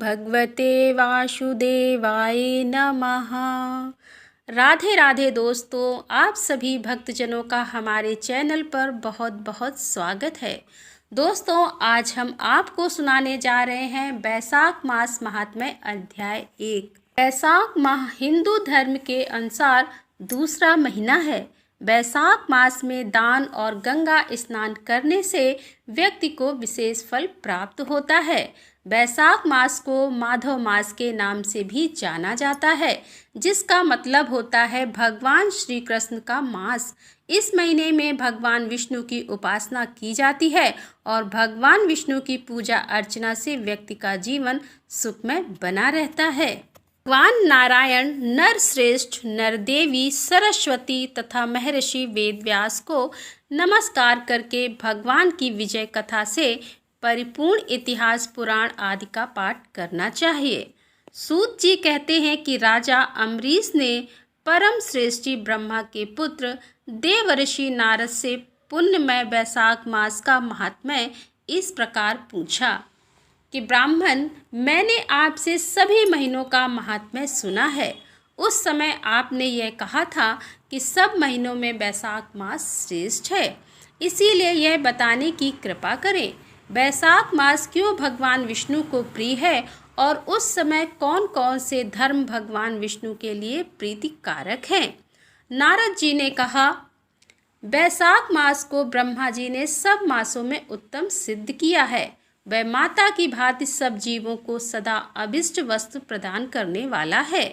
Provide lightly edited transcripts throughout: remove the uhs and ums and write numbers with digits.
भगवते वासुदेवाय नमः। राधे राधे दोस्तों, आप सभी भक्तजनों का हमारे चैनल पर बहुत बहुत स्वागत है। दोस्तों, आज हम आपको सुनाने जा रहे हैं वैशाख मास महात्म्य अध्याय 1। वैशाख माह हिंदू धर्म के अनुसार दूसरा महीना है। वैशाख मास में दान और गंगा स्नान करने से व्यक्ति को विशेष फल प्राप्त होता है। वैशाख मास को माधव मास के नाम से भी जाना जाता है, जिसका मतलब होता है भगवान श्री कृष्ण का मास। इस महीने में भगवान विष्णु की उपासना की जाती है और भगवान विष्णु की पूजा अर्चना से व्यक्ति का जीवन सुखमय बना रहता है। भगवान नारायण, नर श्रेष्ठ, नरदेवी सरस्वती तथा महर्षि वेदव्यास को नमस्कार करके भगवान की विजय कथा से परिपूर्ण इतिहास पुराण आदि का पाठ करना चाहिए। सूत जी कहते हैं कि राजा अम्बरीश ने परम श्रेष्ठी ब्रह्मा के पुत्र देवर्षि नारद से पुण्यमय वैशाख मास का महात्म्य इस प्रकार पूछा कि ब्राह्मण, मैंने आपसे सभी महीनों का महात्म्य सुना है। उस समय आपने यह कहा था कि सब महीनों में वैशाख मास श्रेष्ठ है, इसीलिए यह बताने की कृपा करें। वैशाख मास क्यों भगवान विष्णु को प्रिय है और उस समय कौन कौन से धर्म भगवान विष्णु के लिए प्रीतिकारक हैं। नारद जी ने कहा, वैशाख मास को ब्रह्मा जी ने सब मासों में उत्तम सिद्ध किया है। वह माता की भांति सब जीवों को सदा अभिष्ट वस्तु प्रदान करने वाला है।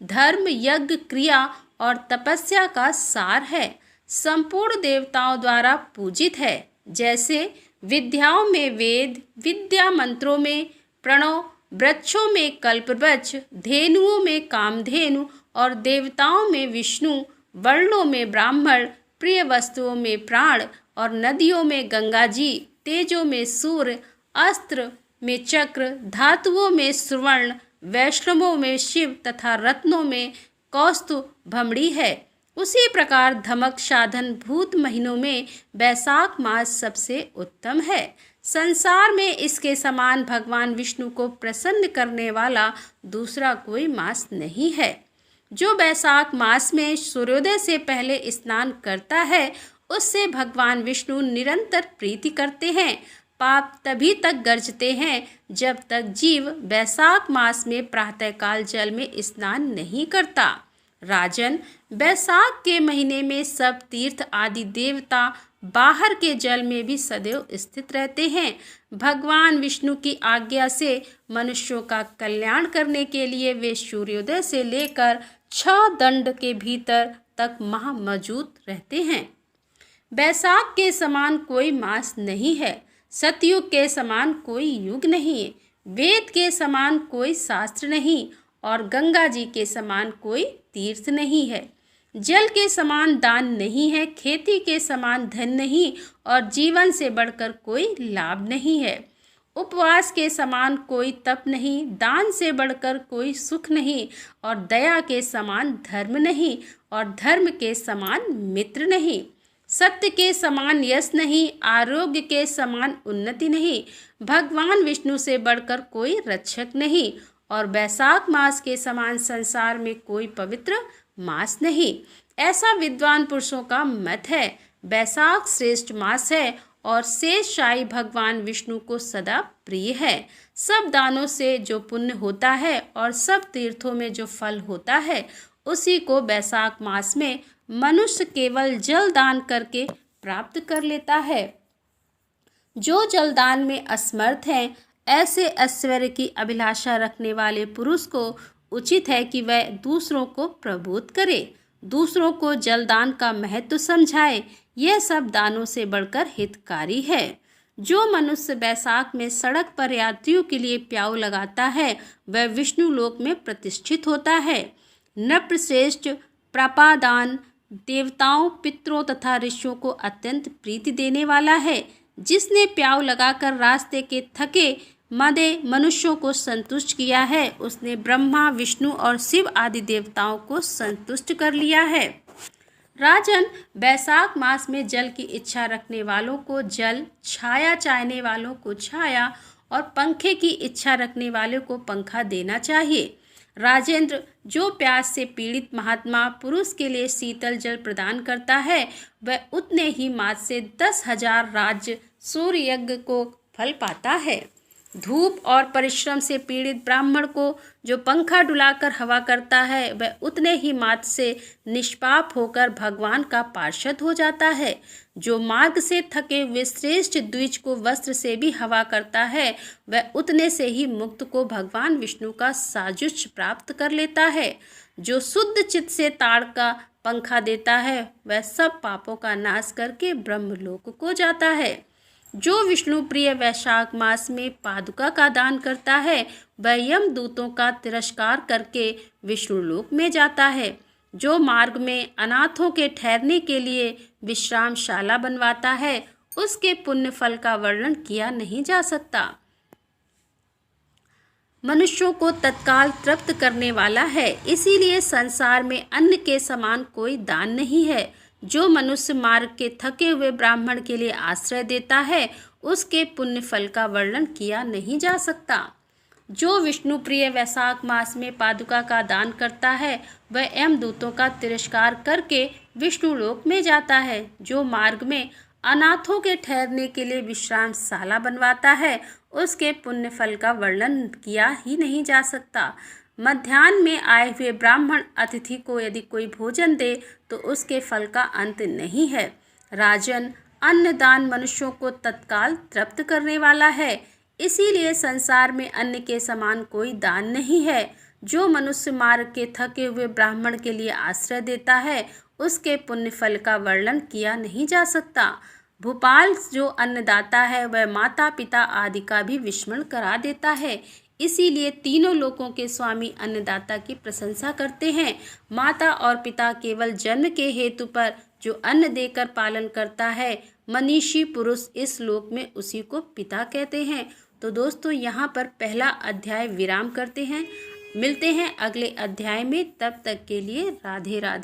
धर्म, यज्ञ, क्रिया और तपस्या का सार है। संपूर्ण देवताओं द्वारा पूजित है। जैसे विद्याओं में वेद, विद्या मंत्रों में प्रणव, वृक्षों में कल्पवृक्ष, धेनुओं में कामधेनु और देवताओं में विष्णु, वर्णों में ब्राह्मण, प्रिय वस्तुओं में प्राण और नदियों में गंगा जी, तेजों में सूर्य, अस्त्र में चक्र, धातुओं में सुवर्ण, वैष्णवों में शिव तथा रत्नों में कौस्तुभ भमड़ी है। उसी प्रकार धमक साधन भूत महीनों में वैशाख मास सबसे उत्तम है। संसार में इसके समान भगवान विष्णु को प्रसन्न करने वाला दूसरा कोई मास नहीं है। जो वैशाख मास में सूर्योदय से पहले स्नान करता है, उससे भगवान विष्णु निरंतर प्रीति करते हैं। पाप तभी तक गरजते हैं जब तक जीव वैशाख मास में प्रातःकाल जल में स्नान नहीं करता। राजन, वैशाख के महीने में सब तीर्थ आदि देवता बाहर के जल में भी सदैव स्थित रहते हैं। भगवान विष्णु की आज्ञा से मनुष्यों का कल्याण करने के लिए वे सूर्योदय से लेकर 6 दंड के भीतर तक मौजूद रहते हैं। वैशाख के समान कोई मास नहीं है। सतयुग के समान कोई युग नहीं, वेद के समान कोई शास्त्र नहीं और गंगा जी के समान कोई तीर्थ नहीं है। जल के समान दान नहीं है, खेती के समान धन नहीं और जीवन से बढ़कर कोई लाभ नहीं है। उपवास के समान कोई तप नहीं, दान से बढ़कर कोई सुख नहीं और दया के समान धर्म नहीं और धर्म के समान मित्र नहीं। सत्य के समान यश नहीं, आरोग्य के समान उन्नति नहीं, भगवान विष्णु से बढ़कर कोई रक्षक नहीं और वैशाख मास के समान संसार में कोई पवित्र मास नहीं। ऐसा विद्वान पुरुषों का मत है। वैशाख श्रेष्ठ मास है और शेषशायी भगवान विष्णु को सदा प्रिय है। सब दानों से जो पुण्य होता है और सब तीर्थों में जो फल होता है, उसी को वैशाख मास में मनुष्य केवल जल दान करके प्राप्त कर लेता है। जो जलदान में असमर्थ हैं, ऐसे ऐश्वर्य की अभिलाषा रखने वाले पुरुष को उचित है कि वह दूसरों को प्रबोध करे, दूसरों को जलदान का महत्व समझाए। यह सब दानों से बढ़कर हितकारी है। जो मनुष्य वैशाख में सड़क पर यात्रियों के लिए प्याऊ लगाता है, वह विष्णु लोक में प्रतिष्ठित होता है। नृपश्रेष्ठ प्रापादान देवताओं, पितरों तथा ऋषियों को अत्यंत प्रीति देने वाला है। जिसने प्याऊ लगाकर रास्ते के थके मादे मनुष्यों को संतुष्ट किया है, उसने ब्रह्मा, विष्णु और शिव आदि देवताओं को संतुष्ट कर लिया है। राजन, वैशाख मास में जल की इच्छा रखने वालों को जल, छाया चाहने वालों को छाया और पंखे की इच्छा रखने वाले को पंखा देना चाहिए। राजेंद्र, जो प्यास से पीड़ित महात्मा पुरुष के लिए शीतल जल प्रदान करता है, वह उतने ही मात्र से 10,000 राज्य सूर्य यज्ञ को फल पाता है। धूप और परिश्रम से पीड़ित ब्राह्मण को जो पंखा डुलाकर हवा करता है, वह उतने ही मात्र से निष्पाप होकर भगवान का पार्षद हो जाता है। जो मार्ग से थके हुए श्रेष्ठ द्विज को वस्त्र से भी हवा करता है, वह उतने से ही मुक्त को भगवान विष्णु का साजुष प्राप्त कर लेता है। जो शुद्ध चित्त से ताड़ का पंखा देता है, वह सब पापों का नाश करके ब्रह्मलोक को जाता है। जो विष्णु प्रिय वैशाख मास में पादुका का दान करता है, वह यम दूतों का तिरस्कार करके विष्णु लोक में जाता है। जो मार्ग में अनाथों के ठहरने के लिए विश्रामशाला बनवाता है, उसके पुण्य फल का वर्णन किया नहीं जा सकता। मनुष्यों को तत्काल तृप्त करने वाला है, इसीलिए संसार में अन्न के समान कोई दान नहीं है। जो मनुष्य मार्ग के थके हुए ब्राह्मण के लिए आश्रय देता है, उसके पुण्य फल का वर्णन किया नहीं जा सकता। जो विष्णु प्रिय वैशाख मास में पादुका का दान करता है, वह यमदूतों का तिरस्कार करके विष्णु लोक में जाता है। जो मार्ग में अनाथों के ठहरने के लिए विश्रामशाला बनवाता है, उसके पुण्य फल का वर्णन किया ही नहीं जा सकता। मध्याह्न में आए हुए ब्राह्मण अतिथि को यदि कोई भोजन दे तो उसके फल का अंत नहीं है। राजन, अन्नदान मनुष्यों को तत्काल तृप्त करने वाला है, इसीलिए संसार में अन्न के समान कोई दान नहीं है। जो मनुष्य मार्ग के थके हुए ब्राह्मण के लिए आश्रय देता है, उसके पुण्य फल का वर्णन किया नहीं जा सकता। भूपाल जो अन्नदाता है, वह माता पिता आदि का भी विस्मरण करा देता है, इसीलिए तीनों लोकों के स्वामी अन्नदाता की प्रशंसा करते हैं। माता और पिता केवल जन्म के हेतु पर जो अन्न देकर पालन करता है, मनीषी पुरुष इस लोक में उसी को पिता कहते हैं। तो दोस्तों, यहाँ पर पहला अध्याय विराम करते हैं। मिलते हैं अगले अध्याय में, तब तक के लिए राधे राधे।